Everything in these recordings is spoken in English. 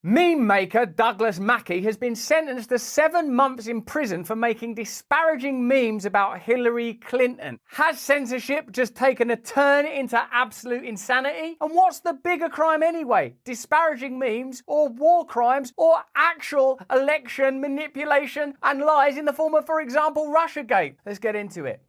Meme maker Douglas Macky has been sentenced to 7 months in prison for making disparaging memes about Hillary Clinton. Has censorship just taken a turn into absolute insanity? And what's the bigger crime anyway? Disparaging memes or war crimes or actual election manipulation and lies in the form of, for example, Russiagate? Let's get into it.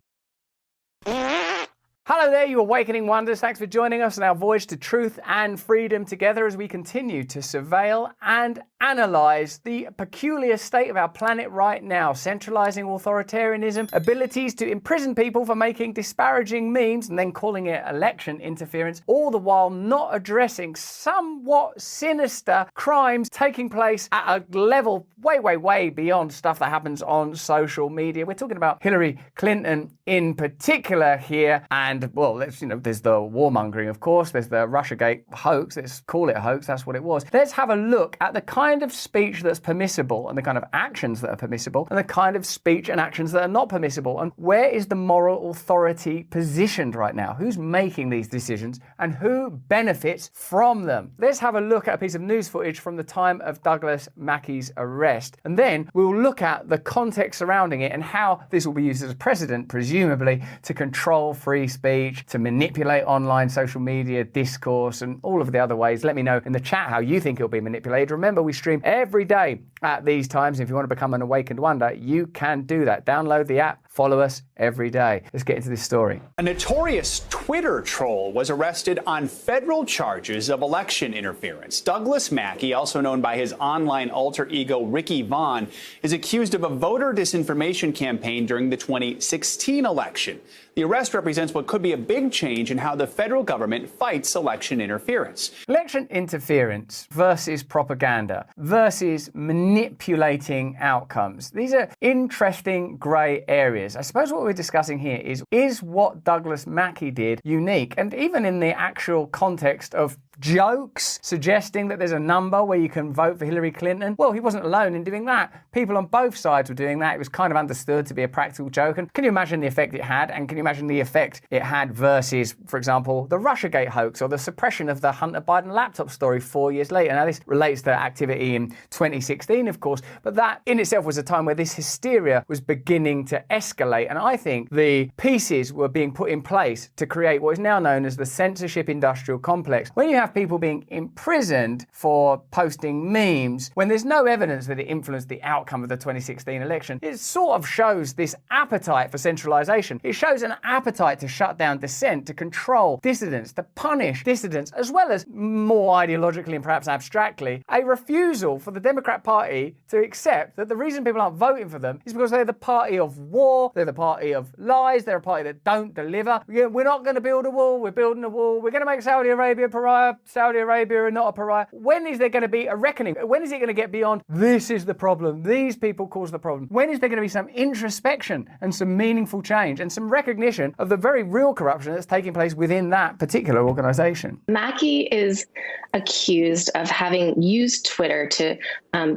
Hello there, you awakening wonders. Thanks for joining us on our voyage to truth and freedom together as we continue to surveil and analyze the peculiar state of our planet right now, centralizing authoritarianism, abilities to imprison people for making disparaging memes and then calling it election interference, all the while not addressing somewhat sinister crimes taking place at a level way beyond stuff that happens on social media. We're talking about Hillary Clinton in particular here, and well, there's the warmongering, of course, there's the Russiagate hoax, let's call it a hoax, that's what it was. Let's have a look at the kind of speech that's permissible and the kind of actions that are permissible and the kind of speech and actions that are not permissible, and where is the moral authority positioned right now? Who's making these decisions and who benefits from them? Let's have a look at a piece of news footage from the time of Douglas Macky's arrest, and then we'll look at the context surrounding it and how this will be used as a precedent, presumably, to control free speech, to manipulate online social media discourse and all of the other ways. Let me know in the chat how you think it'll be manipulated. Remember, we stream every day at these times. If you want to become an awakened wonder, you can do that. Download the app, follow us every day. Let's get into this story. A notorious Twitter troll was arrested on federal charges of election interference. Douglas Macky, also known by his online alter ego Ricky Vaughn, is accused of a voter disinformation campaign during the 2016 election. The arrest represents what could be a big change in how the federal government fights election interference. Election interference versus propaganda versus manipulating outcomes. These are interesting grey areas. I suppose what we're discussing here is what Douglas Macky did unique? And even in the actual context of jokes suggesting that there's a number where you can vote for Hillary Clinton, well, he wasn't alone in doing that. People on both sides were doing that. It was kind of understood to be a practical joke. And can you imagine the effect it had? And can you imagine the effect it had versus, for example, the Russiagate hoax or the suppression of the Hunter Biden laptop story 4 years later? Now, this relates to activity in 2016, of course, but that in itself was a time where this hysteria was beginning to escalate. And I think the pieces were being put in place to create what is now known as the censorship industrial complex. When you have people being imprisoned for posting memes, when there's no evidence that it influenced the outcome of the 2016 election, it sort of shows this appetite for centralization. It shows an appetite to shut down dissent, to control dissidents, to punish dissidents, as well as more ideologically and perhaps abstractly, a refusal for the Democrat Party to accept that the reason people aren't voting for them is because they're the party of war, they're the party of lies, they're a party that don't deliver. We're not going to build a wall, we're building a wall, we're going to make Saudi Arabia a pariah, Saudi Arabia are not a pariah. When is there going to be a reckoning? When is it going to get beyond, this is the problem, these people cause the problem? When is there going to be some introspection and some meaningful change and some recognition of the very real corruption that's taking place within that particular organization? Macky is accused of having used Twitter to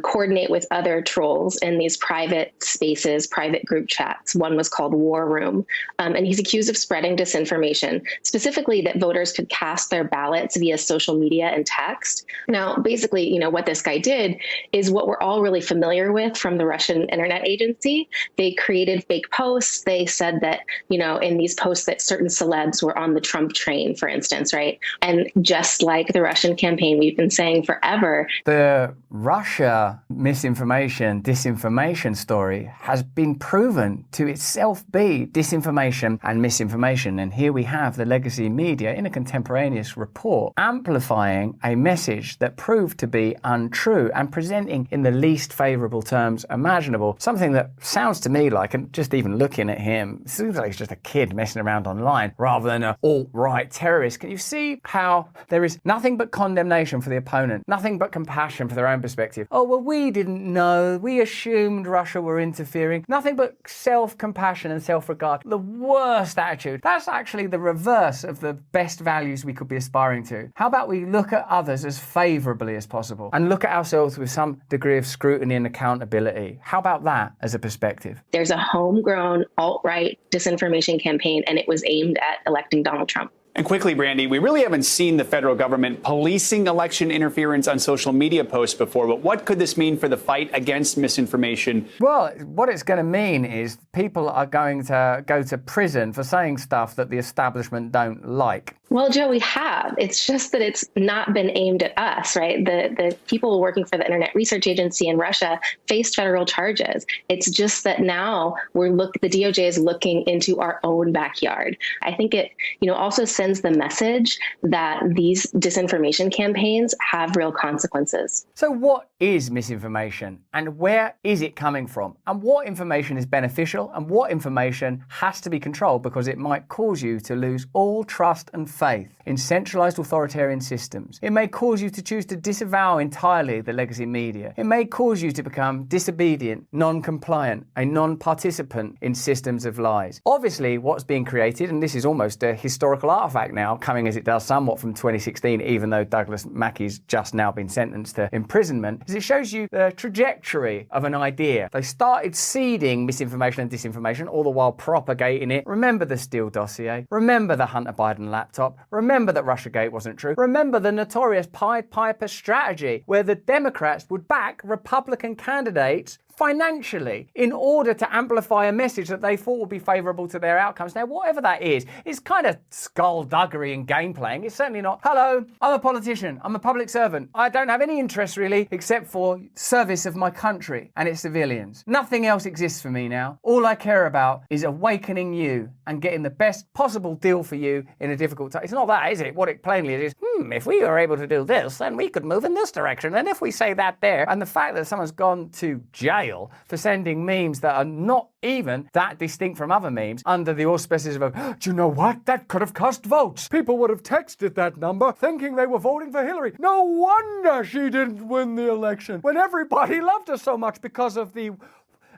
coordinate with other trolls in these private spaces, private group chats. One was called War Room. And he's accused of spreading disinformation, specifically that voters could cast their ballots via social media and text. Now, basically, what this guy did is what we're all really familiar with from the Russian Internet Agency. They created fake posts. They said that, in these posts that certain celebs were on the Trump train, for instance, right? And just like the Russian campaign, we've been saying forever. The Russia misinformation, disinformation story has been proven to itself be disinformation and misinformation. And here we have the legacy media in a contemporaneous report amplifying a message that proved to be untrue and presenting in the least favorable terms imaginable. Something that sounds to me like, and just even looking at him, seems like he's just a kid messing around online rather than an alt-right terrorist. Can you see how there is nothing but condemnation for the opponent, nothing but compassion for their own perspective? Oh, well, we didn't know. We assumed Russia were interfering. Nothing but self-compassion and self-regard. The worst attitude. That's actually the reverse of the best values we could be aspiring to. How about we look at others as favorably as possible and look at ourselves with some degree of scrutiny and accountability? How about that as a perspective? There's a homegrown alt-right disinformation campaign, and it was aimed at electing Donald Trump. And quickly, Brandy, we really haven't seen the federal government policing election interference on social media posts before, but what could this mean for the fight against misinformation? Well, what it's going to mean is people are going to go to prison for saying stuff that the establishment don't like. Well, Joe, we have. It's just that it's not been aimed at us, right? The people working for the Internet Research Agency in Russia faced federal charges. It's just that now the DOJ is looking into our own backyard. I think it, also sends the message that these disinformation campaigns have real consequences. So what is misinformation and where is it coming from? And what information is beneficial and what information has to be controlled because it might cause you to lose all trust and faith in centralized authoritarian systems. It may cause you to choose to disavow entirely the legacy media. It may cause you to become disobedient, non-compliant, a non-participant in systems of lies. Obviously, what's being created, and this is almost a historical artifact now, coming as it does somewhat from 2016, even though Douglas Macky's just now been sentenced to imprisonment, is it shows you the trajectory of an idea. They started seeding misinformation and disinformation, all the while propagating it. Remember the Steele dossier. Remember the Hunter Biden laptop. Remember that Russiagate wasn't true. Remember the notorious Pied Piper strategy, where the Democrats would back Republican candidates financially in order to amplify a message that they thought would be favourable to their outcomes. Now, whatever that is, it's kind of skullduggery and game playing. It's certainly not, hello, I'm a politician, I'm a public servant. I don't have any interest really except for service of my country and its civilians. Nothing else exists for me now. All I care about is awakening you and getting the best possible deal for you in a difficult time. It's not that, is it? What it plainly is, if we were able to do this, then we could move in this direction. And if we say that there, and the fact that someone's gone to jail for sending memes that are not even that distinct from other memes under the auspices of, do you know what? That could have cost votes. People would have texted that number thinking they were voting for Hillary. No wonder she didn't win the election when everybody loved her so much because of the...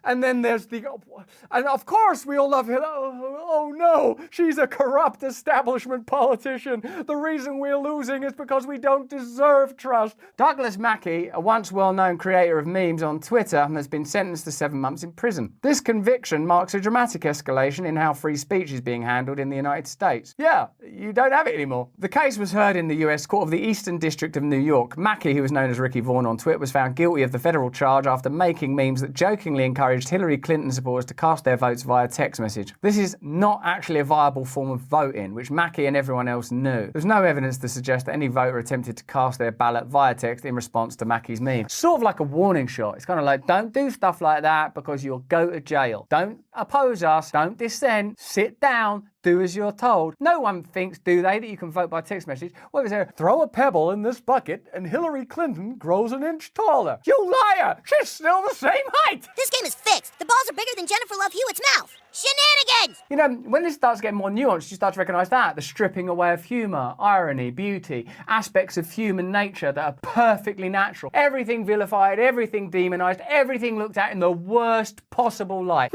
And then there's and of course we all love Hillary. Oh no, she's a corrupt establishment politician. The reason we're losing is because we don't deserve trust. Douglas Macky, a once well-known creator of memes on Twitter, has been sentenced to 7 months in prison. This conviction marks a dramatic escalation in how free speech is being handled in the United States. Yeah, you don't have it anymore. The case was heard in the US Court of the Eastern District of New York. Macky, who was known as Ricky Vaughn on Twitter, was found guilty of the federal charge after making memes that jokingly encouraged Hillary Clinton supporters to cast their votes via text message. This is not actually a viable form of voting, which Macky and everyone else knew. There's no evidence to suggest that any voter attempted to cast their ballot via text in response to Macky's meme. Sort of like a warning shot. It's kind of like, don't do stuff like that because you'll go to jail. Don't oppose us. Don't dissent. Sit down. Do as you're told. No one thinks, do they, that you can vote by text message? What is there? Throw a pebble in this bucket and Hillary Clinton grows an inch taller. You liar! She's still the same height! This game is fixed. The balls are bigger than Jennifer Love Hewitt's mouth. Shenanigans! You know, when this starts getting more nuanced, you start to recognise that. The stripping away of humour, irony, beauty, aspects of human nature that are perfectly natural. Everything vilified, everything demonised, everything looked at in the worst possible light.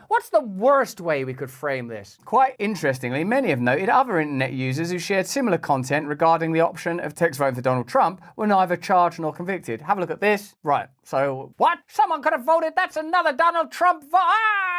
What's the worst way we could frame this? Quite interestingly, many have noted other internet users who shared similar content regarding the option of text voting for Donald Trump were neither charged nor convicted. Have a look at this. Right, so what? Someone could have voted, that's another Donald Trump vote.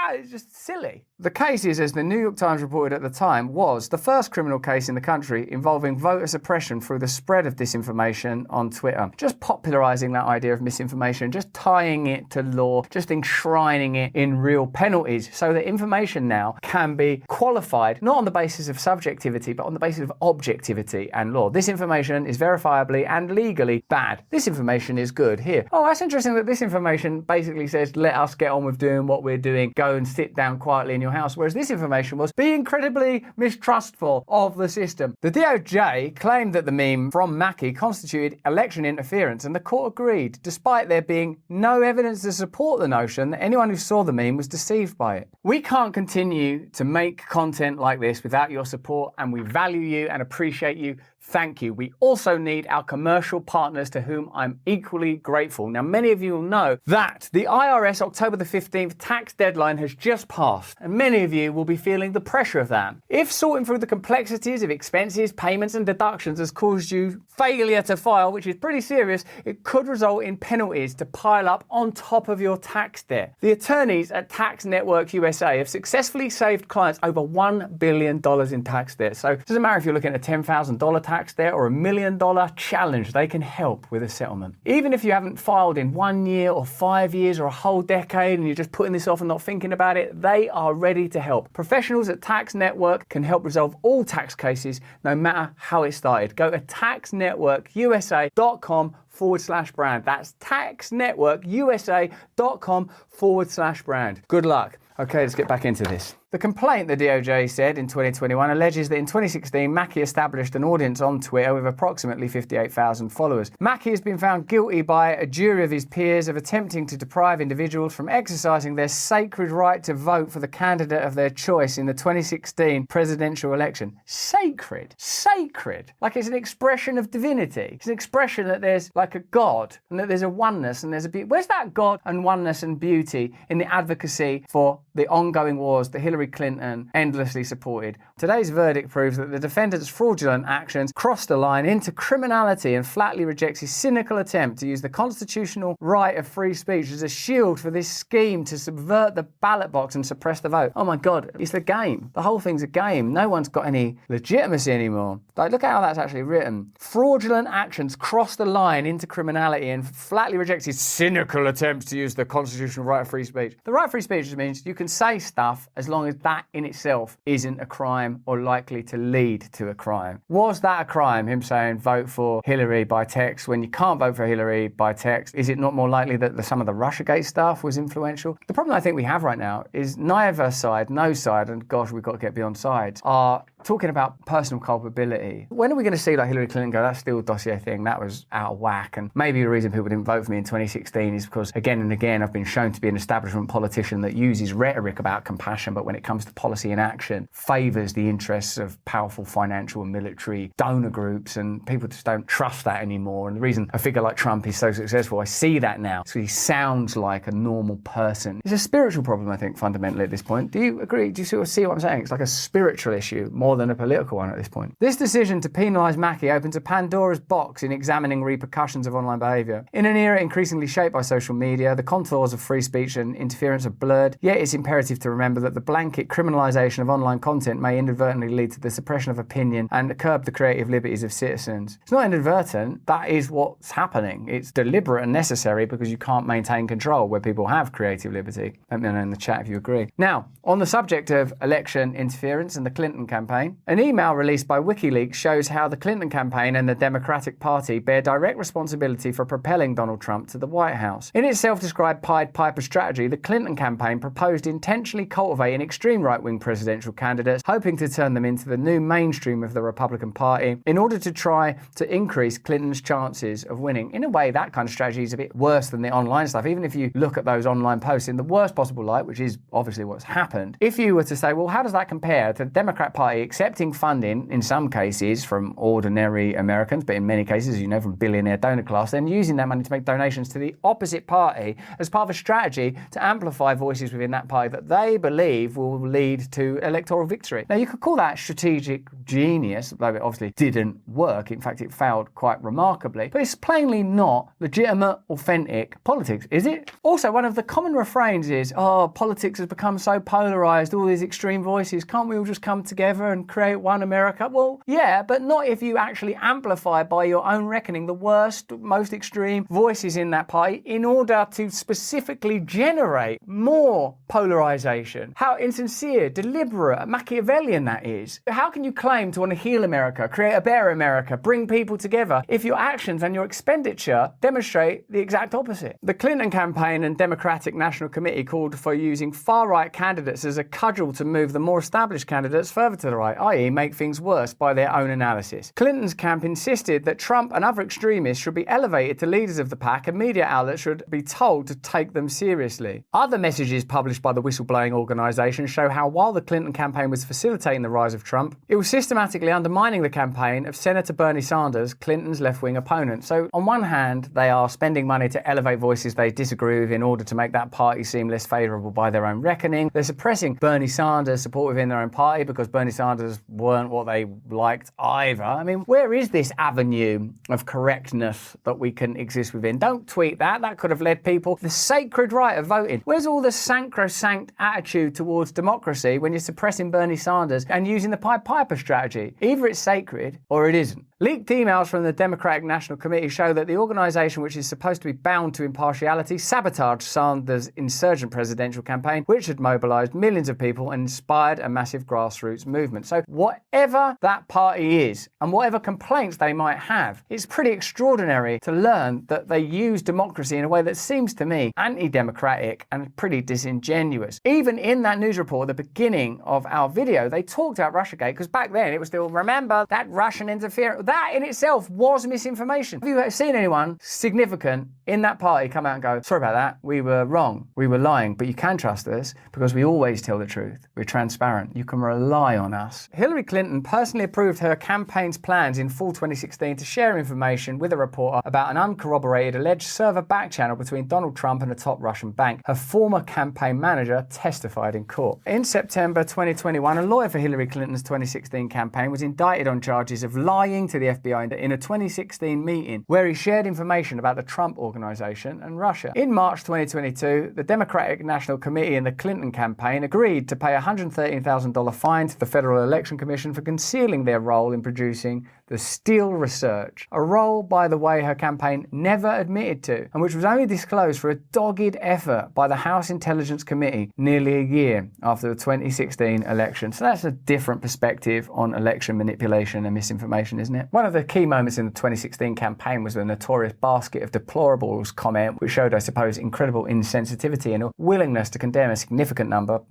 It's just silly. The case is, as the New York Times reported at the time, was the first criminal case in the country involving voter suppression through the spread of disinformation on Twitter. Just popularising that idea of misinformation, just tying it to law, just enshrining it in real penalties so that information now can be qualified, not on the basis of subjectivity, but on the basis of objectivity and law. This information is verifiably and legally bad. This information is good. Here. Oh, that's interesting that this information basically says, let us get on with doing what we're doing. Go and sit down quietly in your house, whereas this information was be incredibly mistrustful of the system. The DOJ claimed that the meme from Macky constituted election interference, and the court agreed, despite there being no evidence to support the notion that anyone who saw the meme was deceived by it. We can't continue to make content like this without your support, and we value you and appreciate you. Thank you. We also need our commercial partners, to whom I'm equally grateful. Now, many of you will know that the IRS October the 15th tax deadline has just passed, and many of you will be feeling the pressure of that. If sorting through the complexities of expenses, payments, and deductions has caused you failure to file, which is pretty serious, it could result in penalties to pile up on top of your tax debt. The attorneys at Tax Network USA have successfully saved clients over $1 billion in tax debt. So it doesn't matter if you're looking at a $10,000 tax debt or $1 million challenge, they can help with a settlement. Even if you haven't filed in 1 year or 5 years or a whole decade and you're just putting this off and not thinking about it, they are ready to help. Professionals at Tax Network can help resolve all tax cases, no matter how it started. Go to taxnetworkusa.com/brand. That's taxnetworkusa.com/brand. Good luck. Okay, let's get back into this. The complaint, the DOJ said in 2021, alleges that in 2016, Macky established an audience on Twitter with approximately 58,000 followers. Macky has been found guilty by a jury of his peers of attempting to deprive individuals from exercising their sacred right to vote for the candidate of their choice in the 2016 presidential election. Sacred. Sacred. Like it's an expression of divinity. It's an expression that there's like a God and that there's a oneness and there's a beauty. Where's that God and oneness and beauty in the advocacy for the ongoing wars that Hillary Clinton endlessly supported? Today's verdict proves that the defendant's fraudulent actions crossed the line into criminality and flatly rejects his cynical attempt to use the constitutional right of free speech as a shield for this scheme to subvert the ballot box and suppress the vote. Oh my God, it's a game. The whole thing's a game. No one's got any legitimacy anymore. Like, look at how that's actually written. Fraudulent actions cross the line into criminality and flatly rejects his cynical attempts to use the constitutional right of free speech. The right of free speech just means you can say stuff as long as that in itself isn't a crime or likely to lead to a crime. Was that a crime, him saying vote for Hillary by text when you can't vote for Hillary by text? Is it not more likely that some of the Russiagate stuff was influential? The problem I think we have right now is neither side, no side, and gosh, we've got to get beyond sides, are talking about personal culpability. When are we going to see like Hillary Clinton go, that Steele dossier thing, that was out of whack? And maybe the reason people didn't vote for me in 2016 is because again and again I've been shown to be an establishment politician that uses rhetoric about compassion, but when it comes to policy and action, favours the interests of powerful financial and military donor groups, and people just don't trust that anymore. And the reason a figure like Trump is so successful, I see that now, so he sounds like a normal person. It's a spiritual problem, I think, fundamentally at this point. Do you agree? Do you sort of see what I'm saying? It's like a spiritual issue more than a political one at this point. This decision to penalise Macky opens a Pandora's box in examining repercussions of online behaviour. In an era increasingly shaped by social media, the contours of free speech and interference are blurred, yet it's imperative to remember that the blanket criminalisation of online content may inadvertently lead to the suppression of opinion and curb the creative liberties of citizens. It's not inadvertent, that is what's happening. It's deliberate and necessary because you can't maintain control where people have creative liberty. Let me know in the chat if you agree. Now, on the subject of election interference and the Clinton campaign, an email released by WikiLeaks shows how the Clinton campaign and the Democratic Party bear direct responsibility for propelling Donald Trump to the White House. In its self-described Pied Piper strategy, the Clinton campaign proposed intentionally cultivating extreme right-wing presidential candidates, hoping to turn them into the new mainstream of the Republican Party in order to try to increase Clinton's chances of winning. In a way, that kind of strategy is a bit worse than the online stuff. Even if you look at those online posts in the worst possible light, which is obviously what's happened, if you were to say, well, how does that compare to the Democrat Party accepting funding, in some cases, from ordinary Americans, but in many cases, you know, from billionaire donor class, then using that money to make donations to the opposite party as part of a strategy to amplify voices within that party that they believe will lead to electoral victory. Now, you could call that strategic genius, though it obviously didn't work. In fact, it failed quite remarkably. But it's plainly not legitimate, authentic politics, is it? Also, one of the common refrains is, oh, politics has become so polarised, all these extreme voices, can't we all just come together and create one America? Well, yeah, but not if you actually amplify by your own reckoning the worst, most extreme voices in that party in order to specifically generate more polarisation. How insincere, deliberate, Machiavellian that is. How can you claim to want to heal America, create a better America, bring people together if your actions and your expenditure demonstrate the exact opposite? The Clinton campaign and Democratic National Committee called for using far-right candidates as a cudgel to move the more established candidates further to the right. right, i.e. make things worse by their own analysis. Clinton's camp insisted that Trump and other extremists should be elevated to leaders of the pack and media outlets should be told to take them seriously. Other messages published by the whistleblowing organisation show how while the Clinton campaign was facilitating the rise of Trump, it was systematically undermining the campaign of Senator Bernie Sanders, Clinton's left-wing opponent. So on one hand, they are spending money to elevate voices they disagree with in order to make that party seem less favourable by their own reckoning. They're suppressing Bernie Sanders' support within their own party because Bernie Sanders weren't what they liked either. I mean, where is this avenue of correctness that we can exist within? Don't tweet that. That could have led people the sacred right of voting. Where's all the sacrosanct attitude towards democracy when you're suppressing Bernie Sanders and using the Pied Piper strategy? Either it's sacred or it isn't. Leaked emails from the Democratic National Committee show that the organisation, which is supposed to be bound to impartiality, sabotaged Sanders' insurgent presidential campaign, which had mobilised millions of people and inspired a massive grassroots movement. So whatever that party is, and whatever complaints they might have, it's pretty extraordinary to learn that they use democracy in a way that seems to me anti-democratic and pretty disingenuous. Even in that news report at the beginning of our video, they talked about Russiagate, because back then it was still, remember, that Russian interference. That in itself was misinformation. Have you seen anyone significant in that party come out and go, sorry about that, we were wrong, we were lying, but you can trust us because we always tell the truth. We're transparent. You can rely on us. Hillary Clinton personally approved her campaign's plans in fall 2016 to share information with a reporter about an uncorroborated alleged server back channel between Donald Trump and a top Russian bank. Her former campaign manager testified in court. In September 2021, a lawyer for Hillary Clinton's 2016 campaign was indicted on charges of lying to the FBI in a 2016 meeting where he shared information about the Trump Organization and Russia. In March 2022, the Democratic National Committee and the Clinton campaign agreed to pay a $113,000 fine to the Federal Election Commission for concealing their role in producing the Steele research, a role, by the way, her campaign never admitted to, and which was only disclosed for a dogged effort by the House Intelligence Committee nearly a year after the 2016 election. So that's a different perspective on election manipulation and misinformation, isn't it? One of the key moments in the 2016 campaign was the notorious basket of deplorables comment, which showed, I suppose, incredible insensitivity and a willingness to condemn a significant number,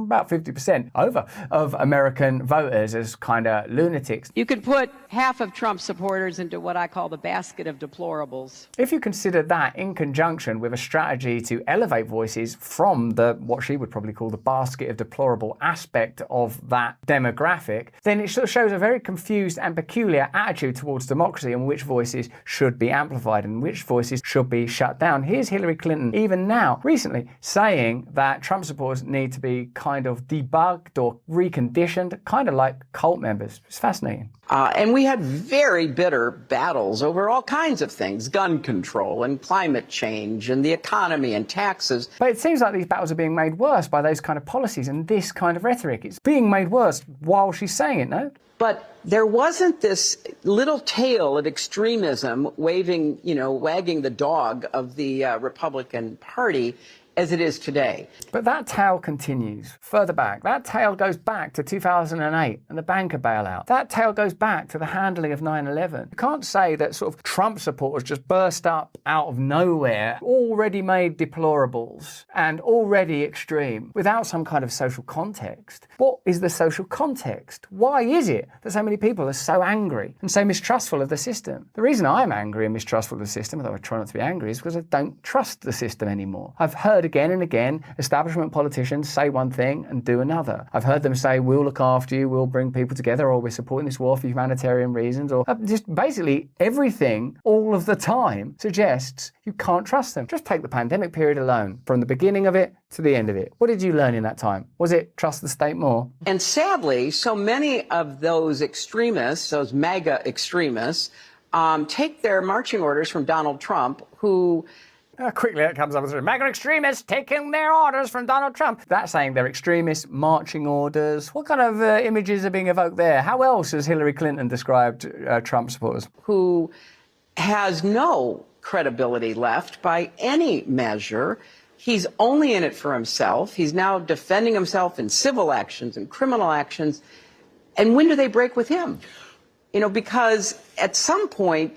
about 50% over, of American voters as kind of lunatics. You could put half of Trump supporters into what I call the basket of deplorables. If you consider that in conjunction with a strategy to elevate voices from the, what she would probably call the basket of deplorable aspect of that demographic, then it sort of shows a very confused and peculiar attitude towards democracy and which voices should be amplified and which voices should be shut down. Here's Hillary Clinton, even now, recently, saying that Trump supporters need to be kind of debugged or reconditioned, kind of like cult members. It's fascinating. And we had very bitter battles over all kinds of things, gun control and climate change and the economy and taxes. But it seems like these battles are being made worse by those kind of policies and this kind of rhetoric. It's being made worse while she's saying it, no? But there wasn't this little tail of extremism wagging the dog of the Republican Party as it is today. But that tail continues further back. That tail goes back to 2008 and the banker bailout. That tail goes back to the handling of 9/11. You can't say that sort of Trump supporters just burst up out of nowhere, already made deplorables and already extreme, without some kind of social context. What is the social context? Why is it that so many people are so angry and so mistrustful of the system? The reason I'm angry and mistrustful of the system, although I try not to be angry, is because I don't trust the system anymore. I've heard again and again establishment politicians say one thing and do another. I've heard them say, we'll look after you, we'll bring people together, or we're supporting this war for humanitarian reasons, or just basically everything all of the time suggests you can't trust them. Just take the pandemic period alone, from the beginning of it to the end of it. What did you learn in that time? Was it trust the state more? And sadly, so many of those extremists, those MAGA extremists, take their marching orders from Donald Trump, who quickly it comes up with MAGA extremists taking their orders from Donald Trump. That's saying they're extremists, marching orders. What kind of images are being evoked there? How else has Hillary Clinton described Trump supporters? Who has no credibility left by any measure. He's only in it for himself. He's now defending himself in civil actions and criminal actions. And when do they break with him? Because at some point,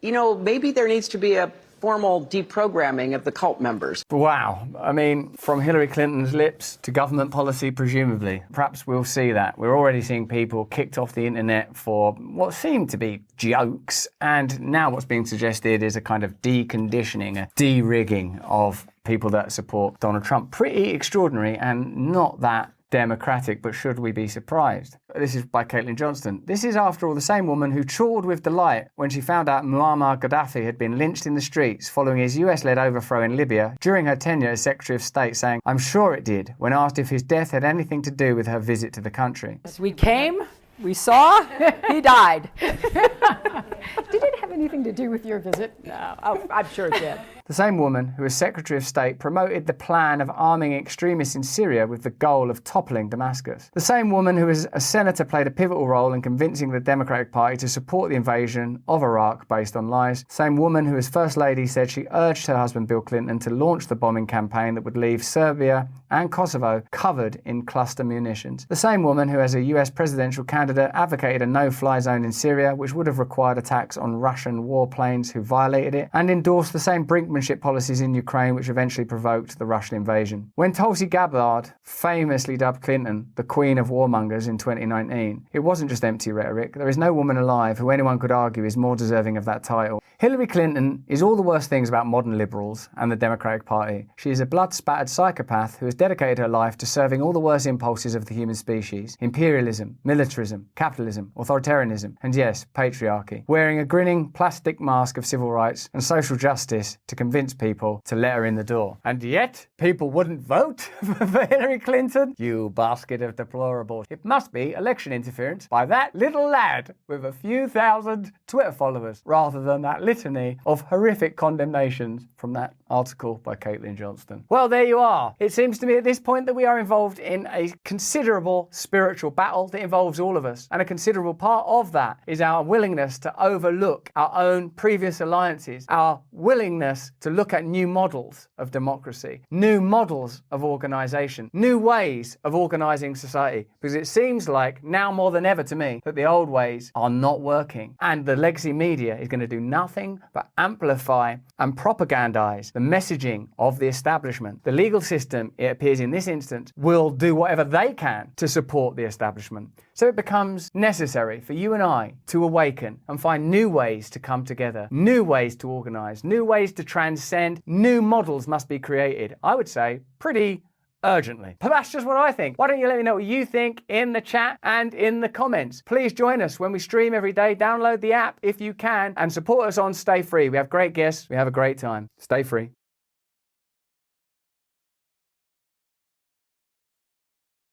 maybe there needs to be a formal deprogramming of the cult members. Wow. I mean, from Hillary Clinton's lips to government policy, presumably. Perhaps we'll see that. We're already seeing people kicked off the internet for what seemed to be jokes, and now what's being suggested is a kind of deconditioning, a de-rigging of people that support Donald Trump. Pretty extraordinary and not that democratic, but should we be surprised? This is by Caitlin Johnston. This is, after all, the same woman who chortled with delight when she found out Muammar Gaddafi had been lynched in the streets following his US-led overthrow in Libya during her tenure as Secretary of State, saying, "I'm sure it did," when asked if his death had anything to do with her visit to the country. We came, we saw, he died. Did it have anything to do with your visit? No, I'm sure it did. The same woman who, as Secretary of State, promoted the plan of arming extremists in Syria with the goal of toppling Damascus. The same woman who, as a senator, played a pivotal role in convincing the Democratic Party to support the invasion of Iraq based on lies. The same woman who, as First Lady, said she urged her husband Bill Clinton to launch the bombing campaign that would leave Serbia and Kosovo covered in cluster munitions. The same woman who, as a US presidential candidate, advocated a no-fly zone in Syria, which would have required attacks on Russian warplanes who violated it, and endorsed the same brinkmanship policies in Ukraine which eventually provoked the Russian invasion. When Tulsi Gabbard famously dubbed Clinton the Queen of Warmongers in 2019, it wasn't just empty rhetoric. There is no woman alive who anyone could argue is more deserving of that title. Hillary Clinton is all the worst things about modern liberals and the Democratic Party. She is a blood-spattered psychopath who has dedicated her life to serving all the worst impulses of the human species: imperialism, militarism, capitalism, authoritarianism, and yes, patriarchy, wearing a grinning plastic mask of civil rights and social justice to convince people to let her in the door. And yet, people wouldn't vote for Hillary Clinton? You basket of deplorables. It must be election interference by that little lad with a few thousand Twitter followers, rather than that litany of horrific condemnations from that article by Caitlin Johnston. Well, there you are. It seems to me at this point that we are involved in a considerable spiritual battle that involves all of us. And a considerable part of that is our willingness to overlook our own previous alliances, our willingness to look at new models of democracy, new models of organisation, new ways of organising society. Because it seems like now more than ever to me that the old ways are not working. And the legacy media is going to do nothing but amplify and propagandize the messaging of the establishment. The legal system, it appears in this instance, will do whatever they can to support the establishment. So it becomes necessary for you and I to awaken and find new ways to come together, new ways to organise, new ways to transcend. New models must be created, I would say, pretty urgently. But that's just what I think. Why don't you let me know what you think in the chat and in the comments. Please join us when we stream every day. Download the app if you can and support us on Stay Free. We have great guests. We have a great time. Stay free.